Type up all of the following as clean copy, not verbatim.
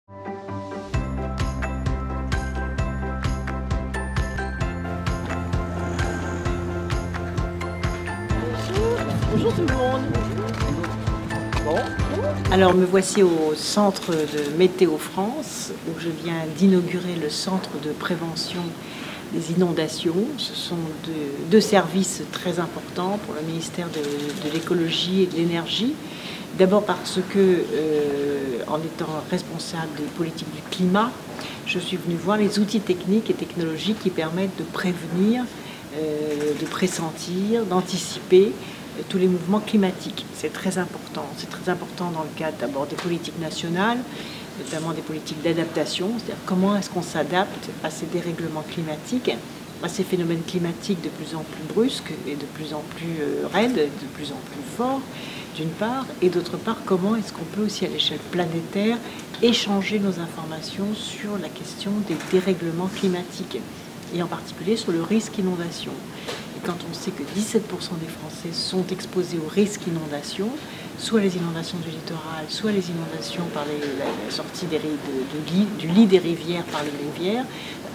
Bonjour tout le monde. Bon. Alors me voici au centre de Météo France où je viens d'inaugurer le centre de prévention des inondations. Ce sont deux services très importants pour le ministère de l'écologie et de l'énergie. D'abord parce que, en étant responsable des politiques du climat, je suis venue voir les outils techniques et technologiques qui permettent de prévenir, de pressentir, d'anticiper tous les mouvements climatiques. C'est très important. C'est très important dans le cadre d'abord des politiques nationales, notamment des politiques d'adaptation, c'est-à-dire comment est-ce qu'on s'adapte à ces dérèglements climatiques, à ces phénomènes climatiques de plus en plus brusques et de plus en plus raides, de plus en plus forts, d'une part, et d'autre part, comment est-ce qu'on peut aussi à l'échelle planétaire échanger nos informations sur la question des dérèglements climatiques, et en particulier sur le risque inondation. Et quand on sait que 17% des Français sont exposés au risque inondation, soit les inondations du littoral, soit les inondations par la sortie du lit des rivières par les rivières,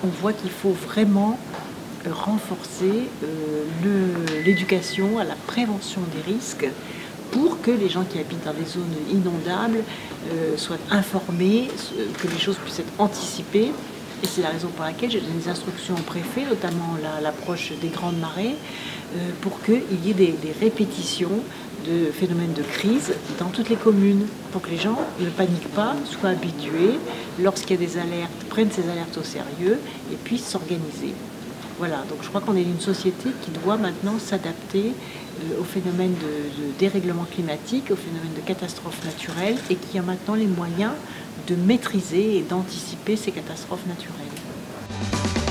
on voit qu'il faut vraiment renforcer l'éducation à la prévention des risques pour que les gens qui habitent dans des zones inondables soient informés, que les choses puissent être anticipées. Et c'est la raison pour laquelle j'ai donné des instructions au préfet, notamment l'approche des grandes marées, pour qu'il y ait des répétitions de phénomènes de crise dans toutes les communes, pour que les gens ne paniquent pas, soient habitués, lorsqu'il y a des alertes, prennent ces alertes au sérieux et puissent s'organiser. Voilà, donc je crois qu'on est une société qui doit maintenant s'adapter aux phénomènes de dérèglement climatique, aux phénomènes de catastrophes naturelles, et qui a maintenant les moyens de maîtriser et d'anticiper ces catastrophes naturelles.